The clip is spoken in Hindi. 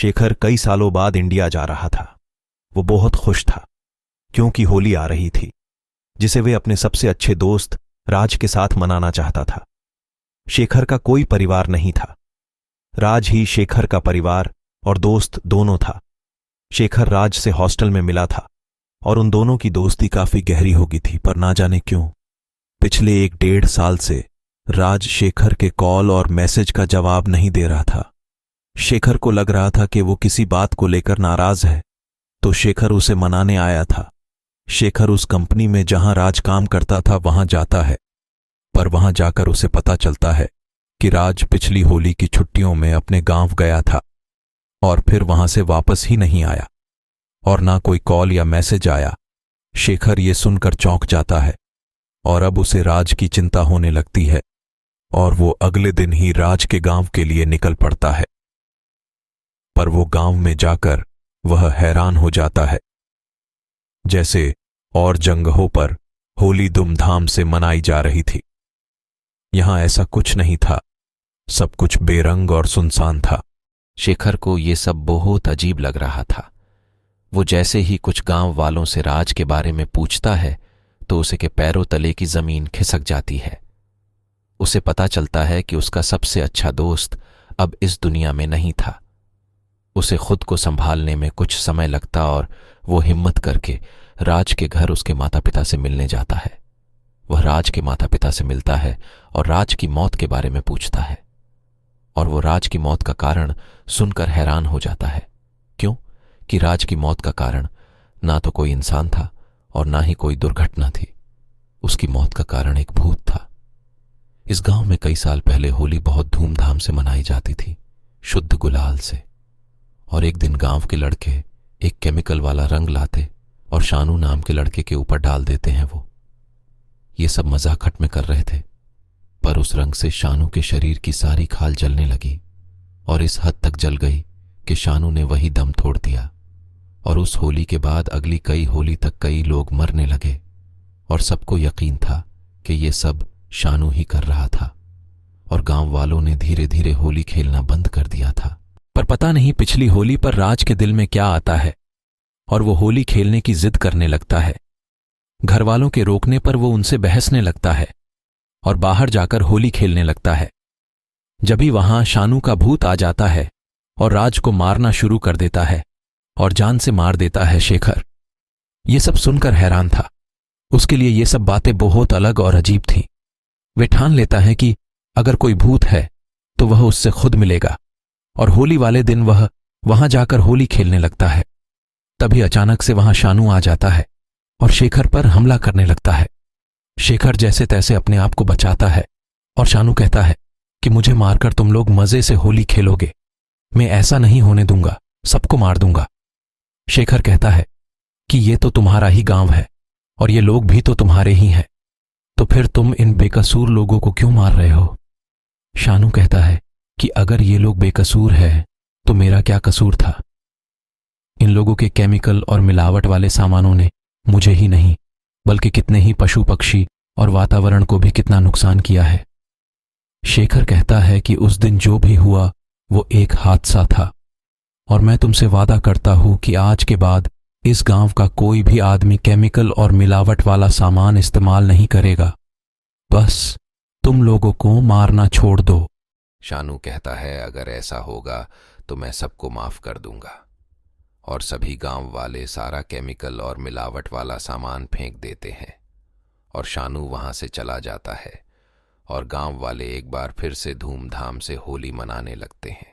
शेखर कई सालों बाद इंडिया जा रहा था। वो बहुत खुश था क्योंकि होली आ रही थी, जिसे वे अपने सबसे अच्छे दोस्त राज के साथ मनाना चाहता था। शेखर का कोई परिवार नहीं था। राज ही शेखर का परिवार और दोस्त दोनों था। शेखर राज से हॉस्टल में मिला था और उन दोनों की दोस्ती काफी गहरी हो गई थी, पर ना जाने क्यों पिछले 1-1.5 साल से राज शेखर के कॉल और मैसेज का जवाब नहीं दे रहा था। शेखर को लग रहा था कि वो किसी बात को लेकर नाराज है, तो शेखर उसे मनाने आया था। शेखर उस कंपनी में जहां राज काम करता था वहां जाता है, पर वहां जाकर उसे पता चलता है कि राज पिछली होली की छुट्टियों में अपने गांव गया था और फिर वहां से वापस ही नहीं आया और ना कोई कॉल या मैसेज आया। शेखर ये सुनकर चौंक जाता है और अब उसे राज की चिंता होने लगती है और वो अगले दिन ही राज के गांव के लिए निकल पड़ता है। पर वो गांव में जाकर वह हैरान हो जाता है। जैसे और जगहों पर होली धूमधाम से मनाई जा रही थी, यहां ऐसा कुछ नहीं था। सब कुछ बेरंग और सुनसान था। शेखर को ये सब बहुत अजीब लग रहा था। वो जैसे ही कुछ गांव वालों से राज के बारे में पूछता है तो उसे के पैरों तले की जमीन खिसक जाती है। उसे पता चलता है कि उसका सबसे अच्छा दोस्त अब इस दुनिया में नहीं था। उसे खुद को संभालने में कुछ समय लगता और वो हिम्मत करके राज के घर उसके माता पिता से मिलने जाता है। वह राज के माता पिता से मिलता है और राज की मौत के बारे में पूछता है, और वो राज की मौत का कारण सुनकर हैरान हो जाता है। क्यों कि राज की मौत का कारण ना तो कोई इंसान था और ना ही कोई दुर्घटना थी। उसकी मौत का कारण एक भूत था। इस गांव में कई साल पहले होली बहुत धूमधाम से मनाई जाती थी, शुद्ध गुलाल से। और एक दिन गांव के लड़के एक केमिकल वाला रंग लाते और शानू नाम के लड़के के ऊपर डाल देते हैं। वो ये सब मजाक में कर रहे थे, पर उस रंग से शानू के शरीर की सारी खाल जलने लगी और इस हद तक जल गई कि शानू ने वही दम तोड़ दिया। और उस होली के बाद अगली कई होली तक कई लोग मरने लगे और सबको यकीन था कि ये सब शानू ही कर रहा था। और गांव वालों ने धीरे धीरे होली खेलना बंद कर दिया था। पर पता नहीं पिछली होली पर राज के दिल में क्या आता है और वो होली खेलने की जिद करने लगता है। घर वालों के रोकने पर वो उनसे बहसने लगता है और बाहर जाकर होली खेलने लगता है। जब ही वहां शानू का भूत आ जाता है और राज को मारना शुरू कर देता है और जान से मार देता है शेखर। ये सब सुनकर हैरान था। उसके लिए ये सब बातें बहुत अलग और अजीब थीं। वे ठान लेता है कि अगर कोई भूत है तो वह उससे खुद मिलेगा और होली वाले दिन वह वहां जाकर होली खेलने लगता है। तभी अचानक से वहां शानू आ जाता है और शेखर पर हमला करने लगता है। शेखर जैसे तैसे अपने आप को बचाता है और शानू कहता है कि मुझे मारकर तुम लोग मजे से होली खेलोगे। मैं ऐसा नहीं होने दूंगा, सबको मार दूंगा। शेखर कहता है कि ये तो तुम्हारा ही गांव है और ये लोग भी तो तुम्हारे ही हैं, तो फिर तुम इन बेकसूर लोगों को क्यों मार रहे हो? शानू कहता है कि अगर ये लोग बेकसूर है तो मेरा क्या कसूर था? इन लोगों के केमिकल और मिलावट वाले सामानों ने मुझे ही नहीं बल्कि कितने ही पशु पक्षी और वातावरण को भी कितना नुकसान किया है। शेखर कहता है कि उस दिन जो भी हुआ वो एक हादसा था और मैं तुमसे वादा करता हूं कि आज के बाद इस गांव का कोई भी आदमी केमिकल और मिलावट वाला सामान इस्तेमाल नहीं करेगा। बस तुम लोगों को मारना छोड़ दो। शानू कहता है अगर ऐसा होगा तो मैं सबको माफ कर दूंगा। और सभी गांव वाले सारा केमिकल और मिलावट वाला सामान फेंक देते हैं और शानू वहां से चला जाता है और गांव वाले एक बार फिर से धूमधाम से होली मनाने लगते हैं।